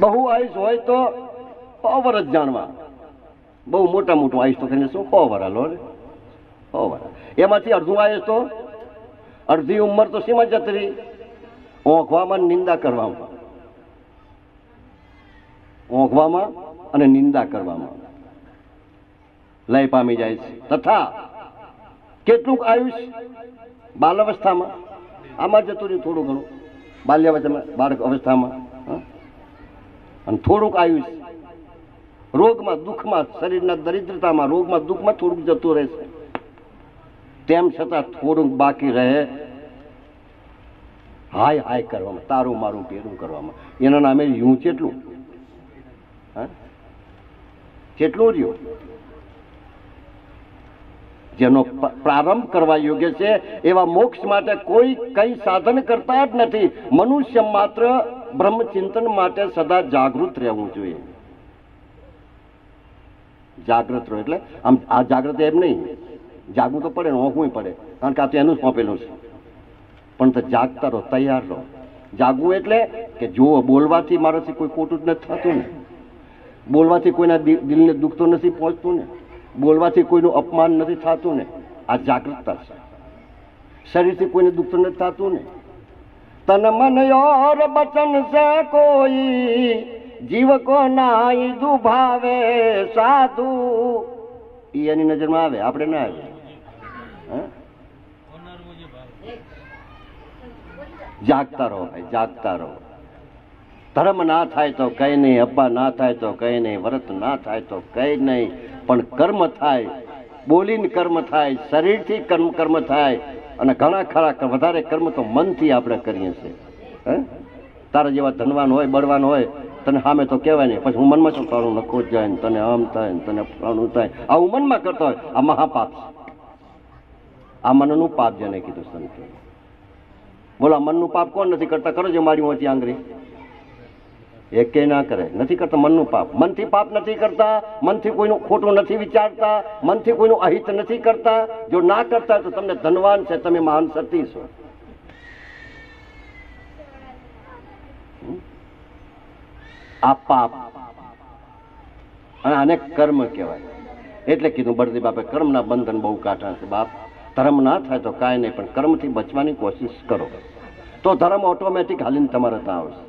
બહુ આયુષ હોય તો 100 વર્ષ જાણવા, બહુ મોટા મોટું આયુષ તો થઈને શું 100 વર્ષ લો ને 100 વર્ષ, એમાંથી અડધું આયુષ તો અડધી ઉંમર તો શેમાં જતી રહી? ઓંઘવામાં નિંદા કરવામાં, ઓંઘવામાં અને નિંદા કરવામાં લય પામી જાય છે. તથા કેટલુંક આયુષ બાલાવસ્થામાં આમાં જતું રહ્યું, થોડું ઘણું બાલ્યાવસ્થામાં, બાળક અવસ્થામાં, અને થોડુંક આયુષ રોગમાં, દુઃખમાં, શરીરના દરિદ્રતામાં, રોગમાં, દુઃખમાં થોડુંક જતું રહેશે. તેમ છતાં થોડુંક બાકી રહે હાય હાય કરવામાં, તારું મારું પેરું કરવામાં. એના નામે યું કેટલું, કેટલું રહ્યું? જેનો પ્રારંભ કરવા યોગ્ય છે એવા મોક્ષ માટે કોઈ કઈ સાધન કરતા જ નથી. મનુષ્ય માત્ર બ્રહ્મચિંતન માટે સદા જાગૃત રહેવું જોઈએ. જાગૃત રહો એટલે આમ આ જાગૃત એમ નહીં, જાગવું તો પડે ને, ઊંઘવું પડે, કારણ કે આ તો એનું સોંપેલું છે. પણ તો જાગતા રહો, તૈયાર રહો. જાગવું એટલે કે જુઓ, બોલવાથી મારાથી કોઈ ખોટું જ નથી થતું ને, બોલવાથી કોઈના દિલને દુઃખ તો નથી પહોંચતું ને, બોલવાથી કોઈનું અપમાન નથી થતું ને. આ જાગૃતતા છે. શરીરથી કોઈને દુઃખ તો નથી થતું ને. તન મન ઓર બચન સે કોઈ જીવ કો નાઈ દુભાવે સાધુ, એ એની નજરમાં આવે, આપણે ના આવે. જાગતા રહો ભાઈ, જાગતા રહો. ધર્મ ના થાય તો કઈ નહીં, અબ્બા ના થાય તો કઈ નહીં, વ્રત ના થાય તો કઈ નહીં, પણ કર્મ થાય, બોલીને કર્મ થાય, શરીરથી કર્મ થાય, અને ઘણા ખરા વધારે કર્મ તો મનથી આપણે કરીએ છીએ. તારા જેવા ધનવાન હોય, બળવાન હોય, તને સામે તો કહેવાય નહીં, પછી હું મનમાં શું તારું નખો જ જાય ને, તને આમ થાય ને, તને ફલાણું થાય, આવું મનમાં કરતો હોય, આ મહાપાપ છે. આ મનનું પાપ જેને કીધું સંતો. બોલો, મનનું પાપ કોણ નથી કરતા? કરો જે મારી મોટી આંગળી, એકે ના કરે, નથી કરતા મનનું પાપ. મનથી પાપ નથી કરતા, મનથી કોઈનું ખોટું નથી વિચારતા, મનથી કોઈનું અહિત નથી કરતા. જો ના કરતા તો તમને ધનવાન છે, તમે મહાન સતી છો. આ પાપ, અને આને કર્મ કહેવાય. એટલે કીધું બળદેવ બાપે, કર્મના બંધન બહુ કાઢા છે બાપ. ધર્મ ના થાય તો કાંઈ નહીં, પણ કર્મથી બચવાની કોશિશ કરો, તો ધર્મ ઓટોમેટિક હાલીને તમારે ત્યાં આવશે.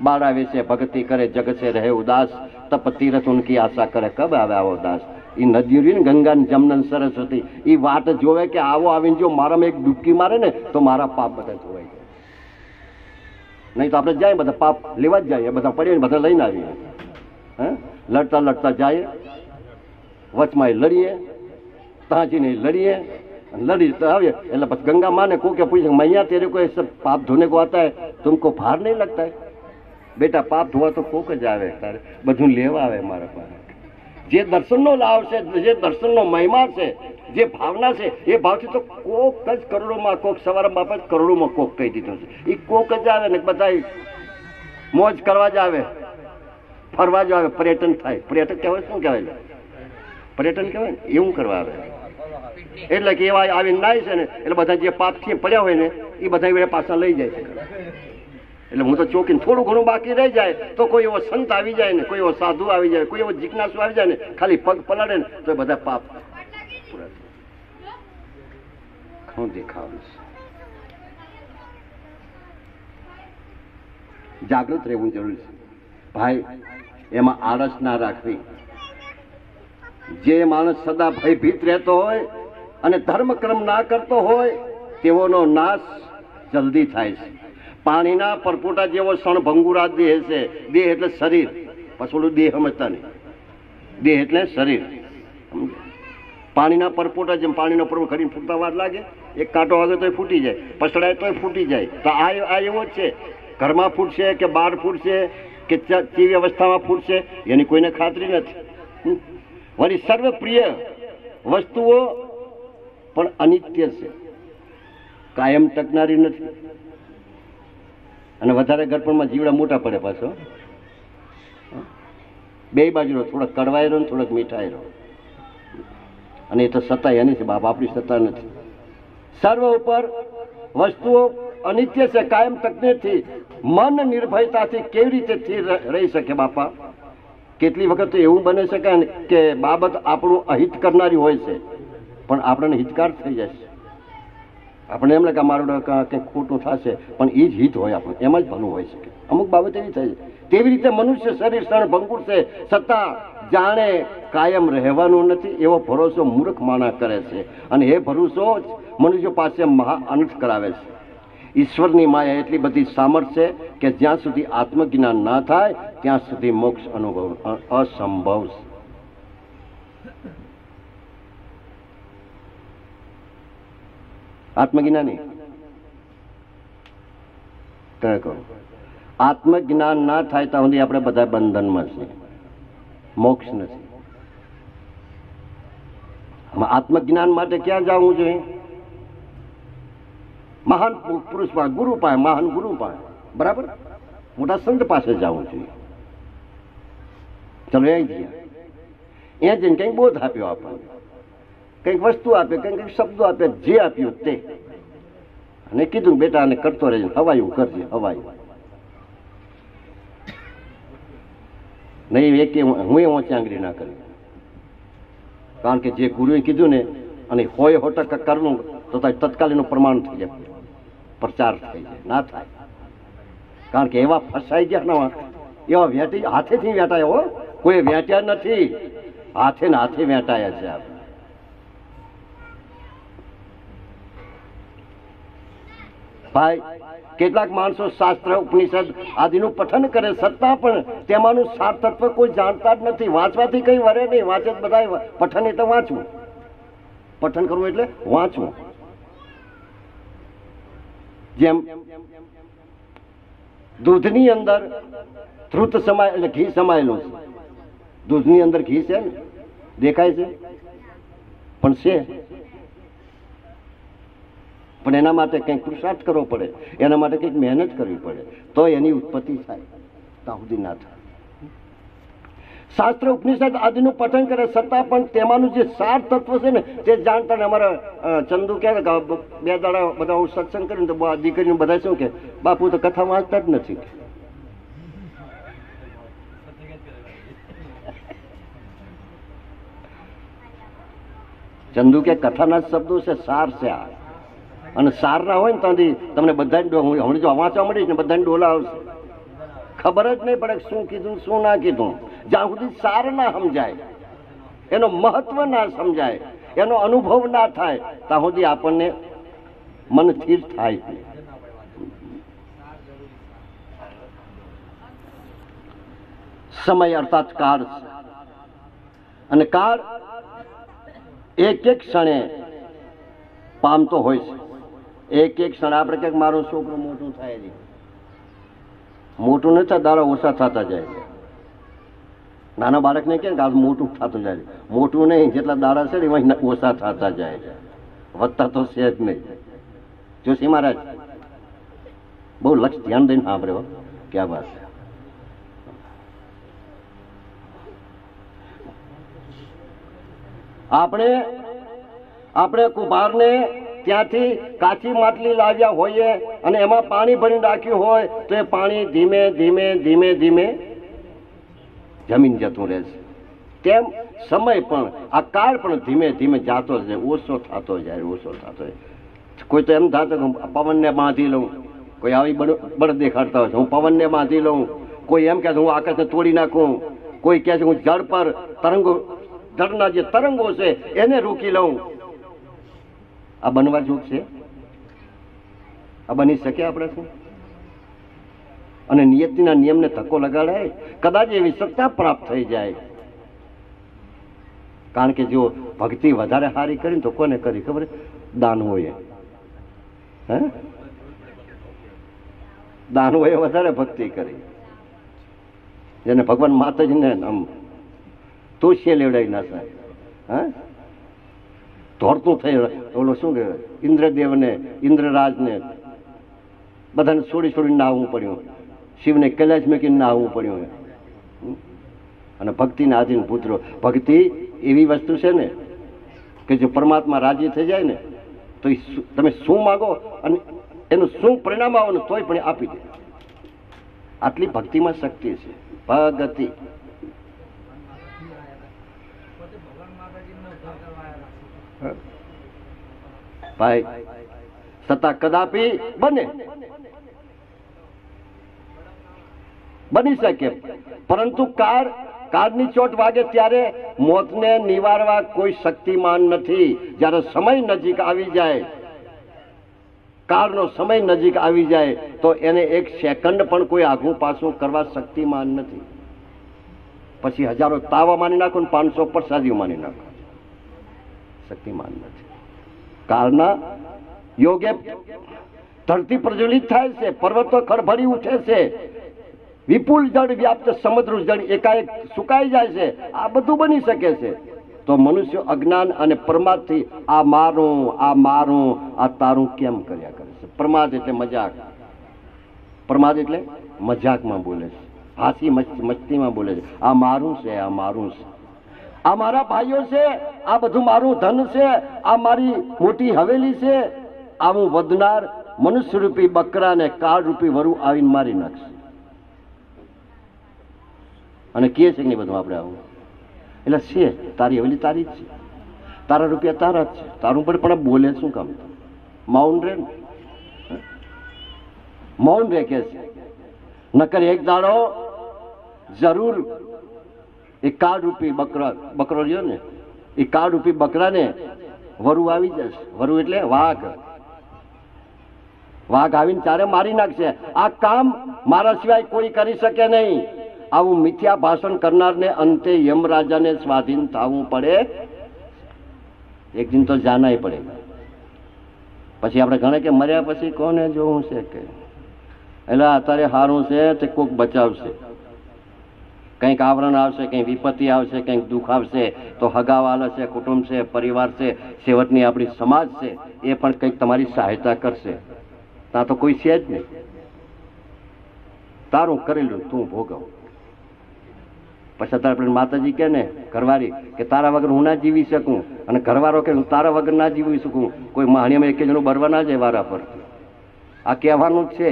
બાળા વેશે ભક્તિ કરે, જગ સે રહે ઉદાસ, તપ તીરથ ઉનકી આશા કરે, કબ આવે આવો દાસ. એ નદીઓ રહી ને, ગંગા જમનન સરસ્વતી, એ વાટ જોવે કે આવો આવીને જો મારામાં એક ડૂબકી મારે ને તો મારા પાપ બધા ધોવાઈ જાય. નહીં તો આપણે જાય બધા પાપ લેવા જ જાય, બધા પડીએ ને બધા લઈને આવીએ. લડતા લડતા જાય, વચમાં લડીએ, તાજીને લડીએ, लड़ी तो आवे એટલે પછી ગંગા માને કોકે પૂછે मैया तेरे को सब पाप धोने को आता है, तुमको भार नहीं लगता है? बेटा पाप धोवा तो कोक જ આવે, તારે બધું લેવા આવે મારા પાસે. જે દર્શનનો લાભ છે, જે દર્શનનો મહિમા છે, જે ભાવના છે, એ ભાવથી તો કોક જ કરોડોમાં કોક, સવારે બાપા કરોડોમાં કોક કહી દીધું છે. એ કોક જ આવે ને બધા મોજ કરવા જ આવે, ફરવા જ આવે, પર્યટન થાય. પર્યટન કહેવાય, શું કહેવાય? પર્યટન કહેવાય ને, એવું કરવા આવે. એટલે કે એવા આવીને નાય છે ને, એટલે બધા જે પાપથી પડ્યા હોય ને એ બધા પાછા લઈ જાય છે. એટલે હું તો ચોકીને થોડું ઘણું બાકી રહી જાય તો કોઈ એવો સંત આવી જાય ને, કોઈ એવો સાધુ આવી જાય, કોઈ એવો જિજ્ઞાસુ આવી જાય ને, ખાલી પગ પલાડે ને તો બધા પાપ શું દેખાવું છે. જાગૃત રહેવું જરૂરી છે ભાઈ. એમાં આળસ ના રાખવી. જે માણસ સદા ભયભીત રહેતો હોય અને ધર્મ કર્મ ના કરતો હોય તેઓનો નાશ જલ્દી થાય છે. પાણીના પરપોટા જેવો ક્ષણભંગુરા દેહ છે. દેહ એટલે શરીર, પછી દેહ સમજતા નહીં. દેહ એટલે શરીર. પાણીના પરપોટા જેમ પાણીનો પરપોટો કરીને ફૂટતા વાર લાગે, એક કાંટો વાગે તો ફૂટી જાય, પસડાય તો ફૂટી જાય. તો આ એવો જ છે. ઘરમાં ફૂટશે કે બહાર ફૂટશે કે કેવી અવસ્થામાં ફૂટશે એની કોઈને ખાતરી નથી. વળી સર્વપ્રિય વસ્તુઓ પણ અનિત્ય છે, કાયમ ટકનારી નથી. અને વધારે ગરપણમાં જીવડા મોટા પડે પાછો. બે બાજુનો થોડોક કડવાઈ રહ્યો ને થોડોક મીઠાઈ રહ્યો. અને એ તો સત્તા એની છે બાપ, આપણી સત્તા નથી. સર્વ ઉપર વસ્તુઓ અનિત્ય છે, કાયમ ટકતી નથી. મન નિર્ભયતાથી કેવી રીતે સ્થિર રહી શકે બાપા? કેટલી વખત તો એવું બને છે કે બાબત આપણું અહિત કરનારી હોય છે, પણ આપણને હિતકાર થઈ જાય છે. આપણે એમ લાગે મારું કંઈક ખોટું થશે, પણ એ જ હિત હોય, આપણું એમ જ ભલું હોય શકે. અમુક બાબત એવી થાય છે. તેવી રીતે મનુષ્ય શરીર ક્ષણ ભંગુર છે, છતાં જાણે કાયમ રહેવાનું નથી એવો ભરોસો મૂર્ખ માણસ કરે છે, અને એ ભરોસો જ મનુષ્ય પાસે મહા અનર્થ કરાવે છે. ઈશ્વરની માયા એટલી બધી સામર્થ્ય છે કે જ્યાં સુધી આત્મજ્ઞાન ના થાય ત્યાં સુધી મોક્ષ અનુભવ અસંભવ છે. આત્મજ્ઞાની કહો, આત્મજ્ઞાન ના થાય ત્યાં સુધી આપણે બધા બંધનમાં છીએ, મોક્ષ નથી. આત્મજ્ઞાન માટે ક્યાં જવું જોઈએ? મહાન પુરુષ પાસે, ગુરુ પાસે, મહાન ગુરુ પાસે, બરાબર, મોટા સંત પાસે જવું જોઈએ. ચલો એ ગયા, જઈને કંઈક બોધ આપ્યો આપણને, કંઈક વસ્તુ આપે, કંઈક શબ્દો આપે, જે આપ્યું તે, અને કીધું બેટા આને કરતો રહેજે, હવાયું કરજે, હવાયું નહીં. એક હું ઓછી આંગળી ના કરી, કારણ કે જે ગુરુએ કીધું ને, અને હોય 100% કરવું તો તત્કાલ એનું પ્રમાણ થઈ જાય, પ્રચાર થઈ જાય. ના થાય, કારણ કે એવા ફસાઈ ગયા, એવા વેટી હાથેથી વેટાયા હો, કોઈ વેટ્યા નથી, હાથે ને હાથે વેટાયા છે. આપણે ભાઈ કેટલાક માણસો શાસ્ત્ર ઉપનિષદ આદિનું પઠન કરે, છતાં પણ તેમાંનું સાર તત્વ કોઈ જાણતા જ નથી. વાંચવાથી કઈ વરે નહીં, વાંચે બધા. પઠન એટલે વાંચવું, પઠન કરવું એટલે વાંચવું. જેમ દૂધની અંદર ધ્રુત સમાય એટલે ઘી સમાયેલું છે. દૂધની અંદર ઘી છે ને, દેખાય છે પણ છે, પણ એના માટે કંઈક પુરુષાર્થ કરવો પડે, એના માટે કંઈક મહેનત કરવી પડે, તો એની ઉત્પત્તિ થાય. ત્યાં સુધી ના થાય. શાસ્ત્ર ઉપનિષદ આદિનું પઠન કરે, છતાં પણ તેમાંનું જે સાર તત્વ છે ને તે જાણતા ને. અમારા ચંદુ કહે કે 2 દાડા બધા સત્સંગ કરીને તો દીકરીને બધા શું કે, બાપુ તો કથા વાંચતા જ નથી. ચંદુ કે કથાના શબ્દો છે, સાર છે આ, અને સાર ના હોય ને ત્યાંથી તમને બધાને હમણાં જો વાંચવા મળીશ ને બધાને ડોલા આવશે, ખબર જ નહીં પડે શું કીધું શું ના કીધું. જ્યાં સુધી સાર ના સમજાય, એનો મહત્વ ના સમજાય, એનો અનુભવ ના થાય, ત્યાં સુધી આપણને મન સ્થિર થાય. સમય અર્થાત કાળ, અને કાળ એક એક ક્ષણે પામતો હોય છે. એક એક ક્ષણ આપણે ક્યાંક મારો છોકરો મોટું થાય છે, મોટું નથી થતા, દાડા ઓછા થતા જાય છે. નાના બાળકને કે આ મોટું થતું જાય, મોટું નહીં, જેટલા દાડા છે ને એમાં ઓછા થતા જાય છે, વધતા તો છે જ નહીં. જોશી મહારાજ બહુ લક્ષ ધ્યાન દઈને સાંભળ્યો, ક્યાં વાત છે. આપણે કુંભારને ત્યાંથી કાચી માટલી લાવ્યા હોઈએ અને એમાં પાણી ભરીને રાખ્યું હોય તો એ પાણી ધીમે ધીમે ધીમે ધીમે જમીન જતું રહે છે. તેમ સમય પણ, આ કાળ પણ ધીમે ધીમે જાતો જાય, ઓછો થતો જાય, ઓછો થતો જાય. કોઈ તો એમ થતો કે પવનને બાંધી લઉં, કોઈ આવી બળ દેખાડતા હોય છે, હું પવનને બાંધી લઉં. કોઈ એમ કહે છે હું આકાશને તોડી નાખું. કોઈ કહે છે હું જળ પર તરંગો, જળના જે તરંગો છે એને રોકી લઉં. આ બનવા જોગ છે? આ બની શકે આપણે શું? અને નિયતિના નિયમને ધક્કો લગાડાય, કદાચ એવી સત્તા પ્રાપ્ત થઈ જાય. કારણ કે જો ભક્તિ વધારે સારી કરીને તો કોને કરી ખબર? દાનવોએ. હે, દાનવોએ વધારે ભક્તિ કરી, જેને ભગવાન માતાજીને આમ તોષીએ લેવડાવી ના થાય. હા, ધોરતું થઈ, ઓલો શું કે ઇન્દ્રદેવને, ઇન્દ્રરાજને બધાને છોડી છોડીને નાહવું પડ્યું, શિવને કૈલાશ મૂકીને નાહવું પડ્યું. અને ભક્તિના આધીન પુત્રો. ભક્તિ એવી વસ્તુ છે ને કે જો પરમાત્મા રાજી થઈ જાય ને તો તમે શું માગો અને એનું શું પરિણામ આવે ને તોય પણ આપી દે. આટલી ભક્તિમાં શક્તિ છે. ભગતિ ભાઈ છતાં કદાપી બની શકે, પરંતુ કાળની ચોટ વાગે ત્યારે મોતને નિવારવા કોઈ શક્તિમાન નથી. જ્યારે સમય નજીક આવી જાય, કાળનો સમય નજીક આવી જાય તો એને એક સેકન્ડ પણ કોઈ આઘું પાછું કરવા શક્તિમાન નથી. પછી હજારો તાવા માની નાખો ને 500 પ્રસાદીઓ માની નાખો, શક્તિમાન નથી. કાળના યોગે ધરતી પ્રજ્વલિત થાય છે, પર્વતો ખડભડી ઉઠે છે, વિપુલ જળ વ્યાપ્ત સમુદ્ર જળ એકાએક સુકાઈ જાય છે. આ બધું બની શકે છે. તો મનુષ્ય અજ્ઞાન અને પ્રમાદથી આ મારું આ તારું કેમ કર્યા કરે છે. પ્રમાદ એટલે મજાક, પ્રમાદ એટલે મજાકમાં બોલે છે, હાસી મસ્તીમાં બોલે છે. આ મારું છે, આ મારું છે, આ મારા ભાઈઓ છે, આ બધું મારું ધન છે, આ મારી મોટી હવેલી છે. આવું વધનાર મનુષ્ય રૂપી બકરાને કાળ રૂપી વરુ આવીને મારી નાખશે. અને કહે છે કે નહીં બધું આપણે આવું એટલે છે તારી હવેલી તારી જ છે, તારા રૂપિયા તારા જ છે, તારું પણ બોલે શું કામ? મૌન રે, મૌન રે કે છે. નકર એક દાડો જરૂર એ કાળ રૂપી બકરો રહ્યો ને, એ કાળ રૂપી બકરાને વરુ આવી જશે. વરુ એટલે વાઘ આવીને ચારે મારી નાખશે. આ કામ મારા સિવાય કોઈ કરી શકે નહીં. આવું મિથ્યા ભાષણ કરનારને અંતે યમરાજાને સ્વાધીન થવું પડે. એક દિન તો જાનાય પડે. પછી આપણે ગણે કે મર્યા પછી કોને જોવું છે કે એટલે અત્યારે સારું છે તે કોઈક બચાવશે, કંઈક આવરણ આવશે, કંઈક વિપત્તિ આવશે, કંઈક દુઃખ આવશે તો હગાવાલા છે, કુટુંબ છે, પરિવાર છે, છેવટની આપણી સમાજ છે, એ પણ કંઈક તમારી સહાયતા કરશે. ત્યાં તો કોઈ છે જ નહીં. તારું કરેલું તું ભોગવ. પછી અત્યારે માતાજી કે ને ઘરવાળી કે તારા વગર હું ના જીવી શકું, અને ઘરવાળો કે હું તારા વગર ના જીવી શકું. કોઈ માણીમાં એક જણું બરવા ના જાય વારા પર. આ કહેવાનું જ છે.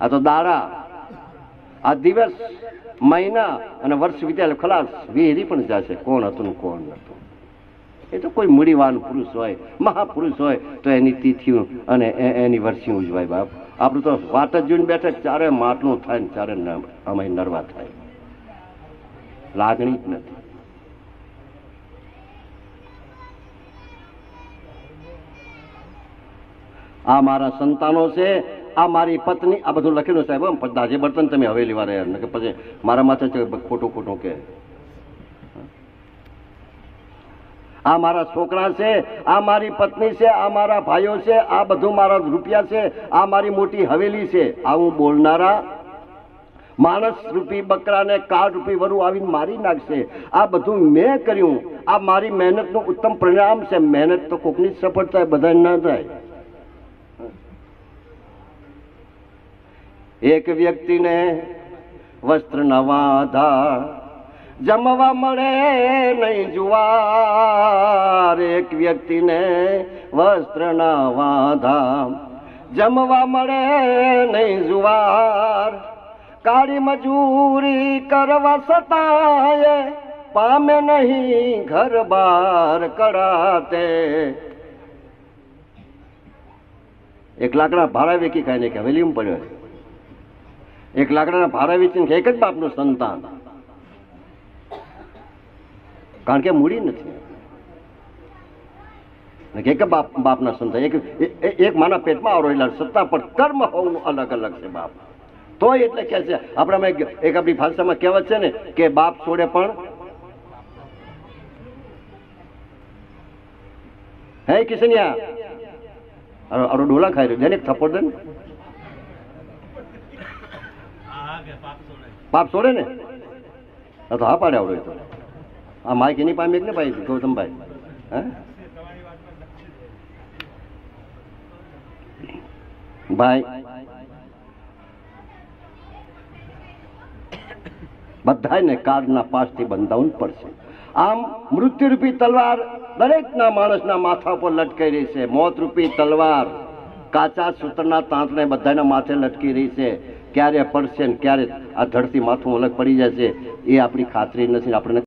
આ તો દાડા, આ દિવસ, મહિના અને વર્ષ વીત્યા ખલાસ, વિહરી પણ જશે કોણ હતું ને કોણ નતું. એ તો કોઈ મૂડીવાન પુરુષ હોય, મહાપુરુષ હોય તો એની તિથિ અને એની વર્ષી ઉજવાય. બાપ આપણું તો વાત જ જોઈને બેઠે, ચારે માટલું થાય ને ચારે અમે નરવા થાય, લાગણી જ નથી. આ મારા સંતાનો છે, આ મારી પત્ની, આ બધું લખેલું સાહેબ. દાજે બર્તન તમે હવેલી વાળા યાર, કે પછી મારા માથે ખોટું કે આ મારા છોકરા છે, આ મારી પત્ની છે, આ મારા ભાઈઓ છે, આ બધું મારા રૂપિયા છે, આ મારી મોટી હવેલી છે. આવું બોલનારા માણસ રૂપી બકરાને કાળ રૂપી વરુ આવીને મારી નાખશે. આ બધું મેં કર્યું, આ મારી મહેનતનું ઉત્તમ પરિણામ છે. મહેનત તો કોકની જ સફળ થાય, બધા ના થાય. એક વ્યક્તિને વસ્ત્ર નવાધા જમવા મળે નહીં જુવાર. એક વ્યક્તિને વસ્ત્ર નવાધા જમવા મળે નહીં જુવાર. કાળી મજૂરી કરવા સતાય પામે નહીં ઘર બાર કડાતે. એક લાકડા ભાડા વેકી ખાઈને કે હવેલીમાં પડ્યો. એક લાકડાના ભાડા વેચીને એક જ બાપનું સંતાન, કારણ કે મૂડી નથી. એક બાપના સંતાન, એક માના પેટમાં આવડો એટલે સત્તા પણ કર્મ હોવું અલગ અલગ છે. બાપ તો એટલે કે છે આપણામાં એક આપણી ભાષામાં કહેવત છે ને કે બાપ છોડે પણ હે કિશનિયા અડો ડોલા ખાઈ રહ્યો, જેને થપ્પડ દે ને પાપ છોડે ને તો હા પાડે આવડો. તો આ માઇક એની પામે ને ભાઈ ગૌતમભાઈ, હે ભાઈ બધાને કાળના પાસથી બંધાવું પડશે. આમ મૃત્યુરૂપી તલવાર દરેકના માણસના માથા પર લટકાઈ રહી છે. મોત રૂપી તલવાર કાચા સૂત્રના તાંતને બધાના માથે લટકી રહી છે. ક્યારે પડશે ને ક્યારે આ ધરતી માથું અલગ પડી જશે એ આપણી ખાતરી નથી. આપણને